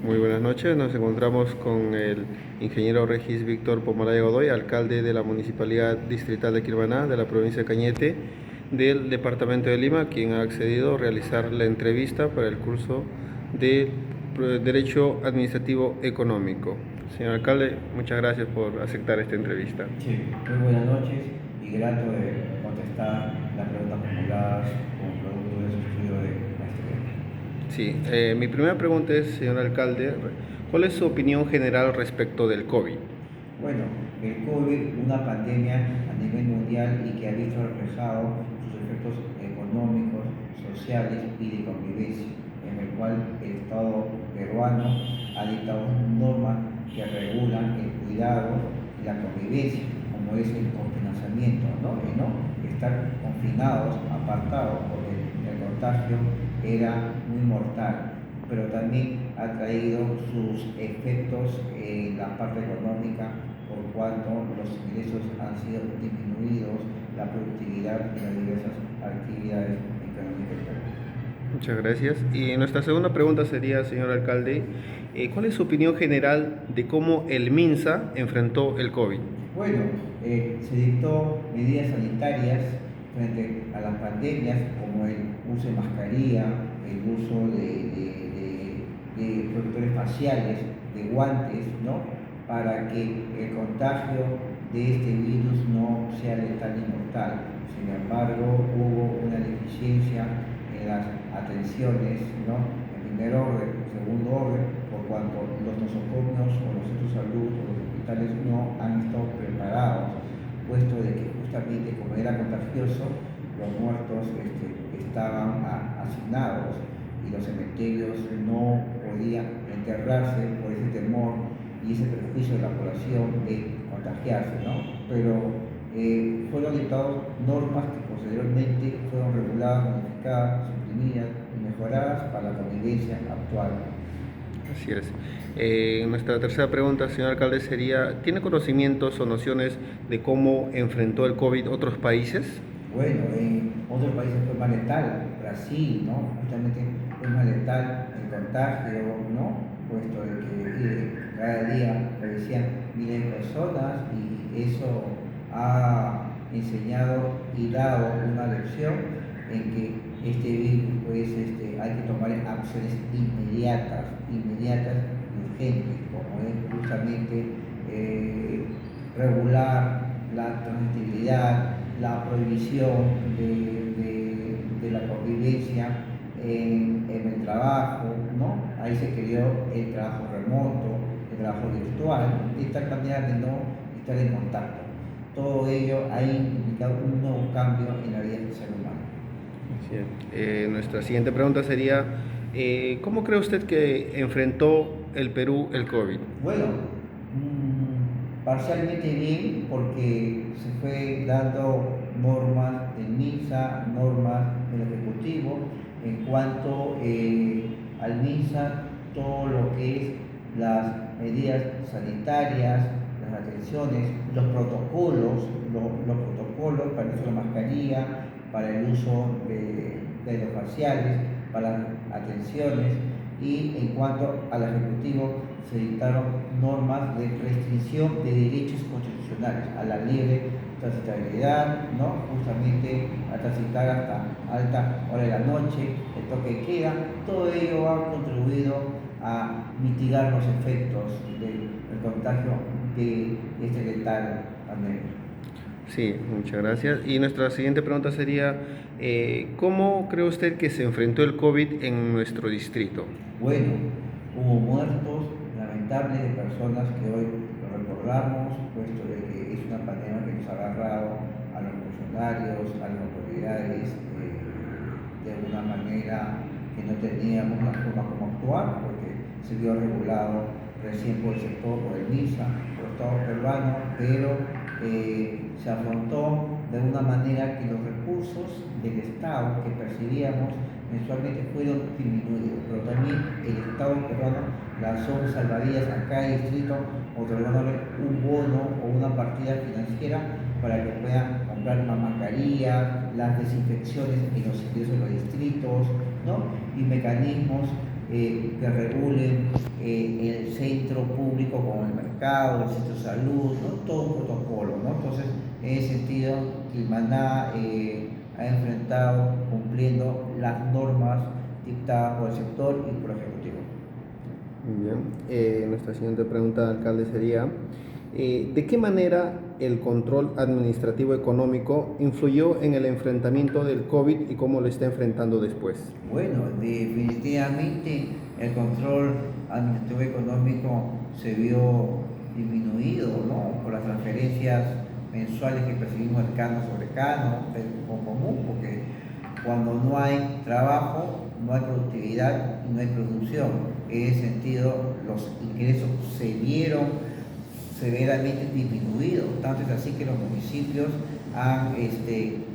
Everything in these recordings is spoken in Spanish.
Muy buenas noches, nos encontramos con el ingeniero Regis Víctor Pomaraya Godoy, alcalde de la Municipalidad Distrital de Quilbaná, de la provincia de Cañete, del Departamento de Lima, quien ha accedido a realizar la entrevista para el curso de Derecho Administrativo Económico. Señor alcalde, muchas gracias por aceptar esta entrevista. Sí, muy buenas noches y grato de contestar las preguntas formuladas como producto de su estudio de maestría. Sí, mi primera pregunta es, señor alcalde, ¿cuál es su opinión general respecto del COVID? Bueno, el COVID, una pandemia a nivel mundial y que ha visto reflejado sus efectos económicos, sociales y de convivencia, en el cual el Estado peruano ha dictado normas que regulan el cuidado y la convivencia, como es el confinamiento, ¿no? Y no estar confinados, apartados, porque el contagio era muy mortal, pero también ha traído sus efectos en la parte económica, por cuanto los ingresos han sido disminuidos, la productividad y las diversas actividades económicas. Muchas gracias. Y nuestra segunda pregunta sería, señor alcalde, ¿cuál es su opinión general de cómo el MINSA enfrentó el COVID? Bueno, se dictó medidas sanitarias frente a las pandemias, como el uso de mascarilla, el uso de protectores faciales, de guantes, ¿no? Para que el contagio de este virus no sea letal ni mortal. Sin embargo, hubo una deficiencia en las atenciones, ¿no? En primer orden, en segundo orden, por cuanto los nosocomios o los centros de salud o los hospitales no han estado preparados, puesto de que justamente como era contagioso, los muertos estaban asignados y los cementerios no podían enterrarse por ese temor y ese prejuicio de la población de contagiarse, ¿no? Pero fueron dictadas normas que posteriormente fueron reguladas, modificadas, suprimidas y mejoradas para la convivencia actual. Así es. Nuestra tercera pregunta, señor alcalde, sería, ¿tiene conocimientos o nociones de cómo enfrentó el COVID otros países? Bueno, en otros países fue más letal, Brasil, ¿no? Justamente fue más letal el contagio, ¿no? Puesto de que cada día fallecían miles de personas y eso ha enseñado y dado una lección en que este virus, pues, hay que tomar acciones inmediatas y urgentes, como es justamente regular la transmisibilidad, la prohibición de la convivencia en el trabajo, ¿no? Ahí se creó el trabajo remoto, el trabajo virtual, de tal manera de no estar en contacto. Todo ello ha implicado un nuevo cambio en la vida del ser humano. Así es. Nuestra siguiente pregunta sería, ¿cómo cree usted que enfrentó el Perú el COVID? Bueno, parcialmente bien porque se fue dando normas del MINSA, normas del Ejecutivo, en cuanto al MINSA, todo lo que es las medidas sanitarias, las atenciones, los protocolos para el uso de la mascarilla, para el uso de los faciales, para las atenciones, y en cuanto al Ejecutivo se dictaron normas de restricción de derechos constitucionales a la libre transitabilidad, ¿no? Justamente a transitar hasta alta hora de la noche, el toque de queda, todo ello ha contribuido a mitigar los efectos del contagio de este letal pandemia. Sí, muchas gracias. Y nuestra siguiente pregunta sería, ¿cómo cree usted que se enfrentó el COVID en nuestro distrito? Bueno, hubo muertos lamentables de personas que hoy lo recordamos, puesto de que es una pandemia que nos ha agarrado a los funcionarios, a las autoridades, de una manera que no teníamos la forma como actuar, porque se vio regulado recién por el sector, por el MISA, por el Estado peruano, pero se afrontó de una manera que los recursos del Estado que percibíamos mensualmente fueron disminuidos, pero también el Estado peruano lanzó un salvavidas a cada distrito, otorgándole un bono o una partida financiera para que puedan comprar una mascarilla, las desinfecciones en los ingresos de los distritos, ¿no? Y mecanismos que regulen el centro público con el mercado, el centro de salud, ¿no? Todo un protocolo, ¿no? Entonces, en ese sentido, Quilmaná ha enfrentado cumpliendo las normas dictadas por el sector y por el Ejecutivo. Bien, nuestra siguiente pregunta, alcalde, sería ¿de qué manera el control administrativo económico influyó en el enfrentamiento del COVID y cómo lo está enfrentando después? Bueno, definitivamente el control administrativo económico se vio disminuido, ¿no? Por las transferencias mensuales que percibimos de cano sobre cano, del común, porque cuando no hay trabajo, no hay productividad y no hay producción. En ese sentido, los ingresos se vieron severamente disminuidos, tanto es así que los municipios han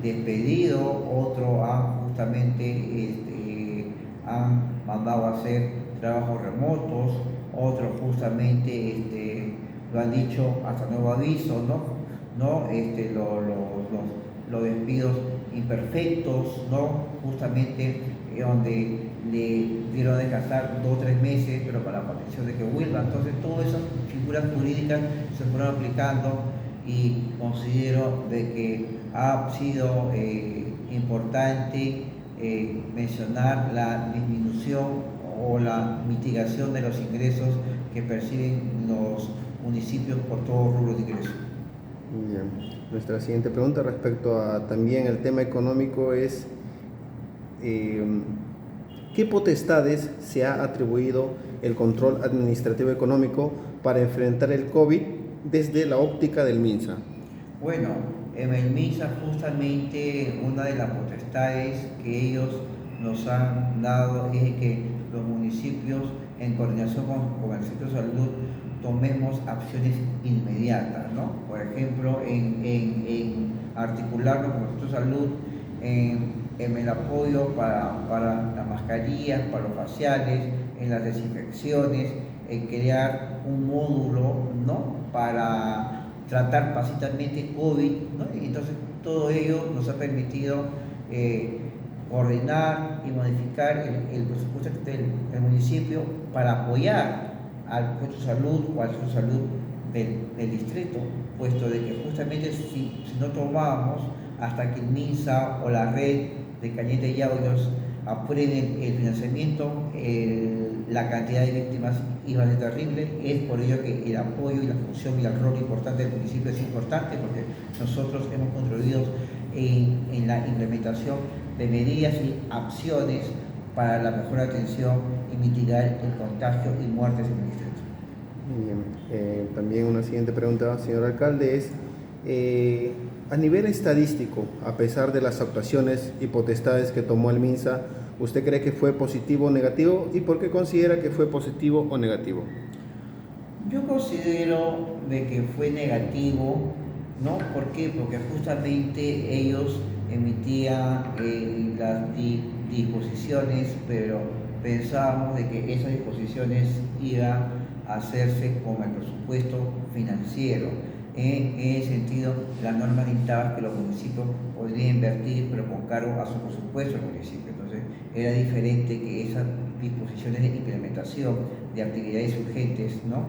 despedido, otros han justamente han mandado a hacer trabajos remotos, otros justamente lo han dicho hasta nuevo aviso, los despidos imperfectos, ¿no? Justamente donde le dieron a descansar 2 o 3 meses, pero para la protección de que vuelva. Entonces, todas esas figuras jurídicas se fueron aplicando y considero de que ha sido importante mencionar la disminución o la mitigación de los ingresos que perciben los municipios por todos rubros de ingresos. Bien. Nuestra siguiente pregunta respecto a también el tema económico es ¿qué potestades se ha atribuido el control administrativo económico para enfrentar el COVID desde la óptica del MINSA? Bueno, en el MINSA justamente una de las potestades que ellos nos han dado es que los municipios en coordinación con el Centro de Salud tomemos acciones inmediatas, ¿no? Por ejemplo, en articularnos con el Centro de Salud en el apoyo para las mascarillas, para los faciales, en las desinfecciones, en crear un módulo, ¿no? Para tratar pacientemente COVID, ¿no? Y entonces todo ello nos ha permitido ordenar y modificar el presupuesto del municipio para apoyar al puesto de salud o al centro de salud del distrito, puesto de que justamente si no tomábamos hasta que el MINSA o la red de Cañete y Yauyos aprueben el financiamiento, la cantidad de víctimas iba a ser terrible. Es por ello que el apoyo y la función y el rol importante del municipio es importante, porque nosotros hemos contribuido en la implementación de medidas y acciones para la mejor atención y mitigar el contagio y muertes en el distrito. Bien, también una siguiente pregunta, señor alcalde, es a nivel estadístico, a pesar de las actuaciones y potestades que tomó el MINSA, ¿usted cree que fue positivo o negativo? ¿Y por qué considera que fue positivo o negativo? Yo considero de que fue negativo, ¿no? ¿Por qué? Porque justamente ellos emitían las disposiciones, pero pensábamos de que esas disposiciones iban a hacerse con el presupuesto financiero. En ese sentido, las normas dictaban que los municipios podrían invertir, pero con cargo a su presupuesto del municipio. Entonces, era diferente que esas disposiciones de implementación de actividades urgentes, ¿no?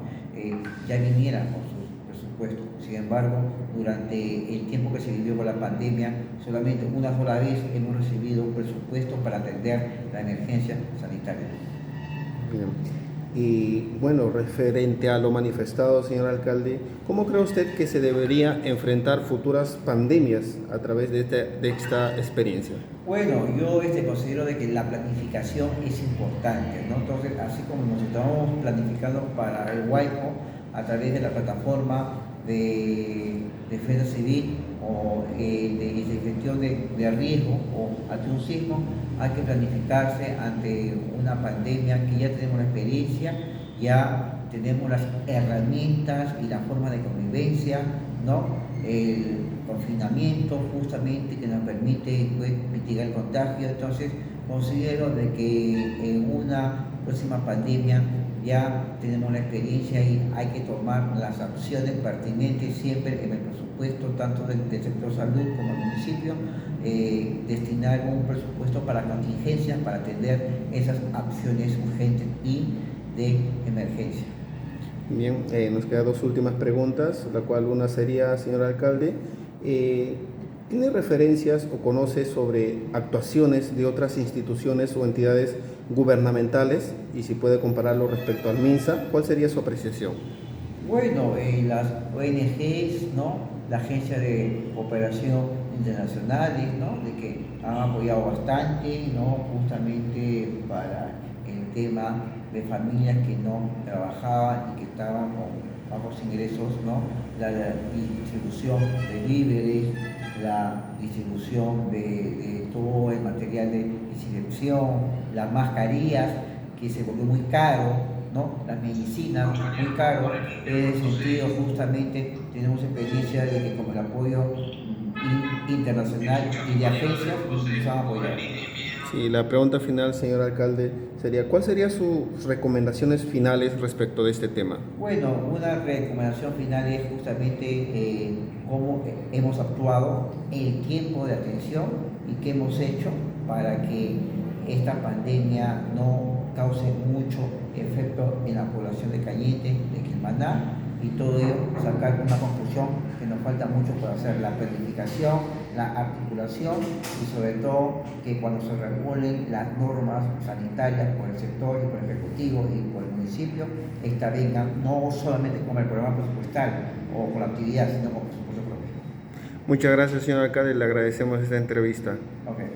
Ya vinieran con sus presupuestos. Sin embargo, durante el tiempo que se vivió con la pandemia, solamente una sola vez hemos recibido un presupuesto para atender la emergencia sanitaria. Bien. Y bueno, referente a lo manifestado, señor alcalde, ¿cómo cree usted que se debería enfrentar futuras pandemias a través de esta experiencia? Bueno, yo considero de que la planificación es importante, ¿no? Entonces, así como nos estamos planificando para el Huayco a través de la plataforma de defensa civil o de gestión de riesgo o ante un sismo, hay que planificarse ante una pandemia que ya tenemos la experiencia, ya tenemos las herramientas y la forma de convivencia, ¿no? El confinamiento justamente que nos permite mitigar el contagio. Entonces considero de que en una próxima pandemia ya tenemos la experiencia y hay que tomar las acciones pertinentes siempre en el presupuesto, tanto del sector salud como del municipio, destinar un presupuesto para contingencias, para atender esas acciones urgentes y de emergencia. Bien, nos quedan dos últimas preguntas, la cual una sería, señor alcalde, ¿tiene referencias o conoce sobre actuaciones de otras instituciones o entidades gubernamentales? Y si puede compararlo respecto al MINSA, ¿cuál sería su apreciación? Bueno, las ONGs, ¿no? La Agencia de Cooperación Internacionales, ¿no? De que han apoyado bastante, ¿no? Justamente para el tema de familias que no trabajaban y que estaban con bajos ingresos, ¿no? La distribución de víveres, la distribución de todo el material de desinfección, las mascarillas, que se volvió muy caro, ¿no? Las medicinas muy caro. En ese sentido, justamente tenemos experiencia de que con el apoyo internacional y de agencias nos han apoyado. Sí, la pregunta final, señor alcalde, sería, ¿cuáles serían sus recomendaciones finales respecto de este tema? Bueno, una recomendación final es justamente cómo hemos actuado, el tiempo de atención y qué hemos hecho para que esta pandemia no cause mucho efecto en la población de Cañete, de Quilmaná, y todo ello sacar una conclusión que nos falta mucho por hacer: la planificación, la articulación y sobre todo que cuando se regulen las normas sanitarias por el sector y por el Ejecutivo y por el municipio, esta venga no solamente con el programa presupuestal o con la actividad, sino con presupuesto propio. Muchas gracias, señor alcalde, le agradecemos esta entrevista. Okay.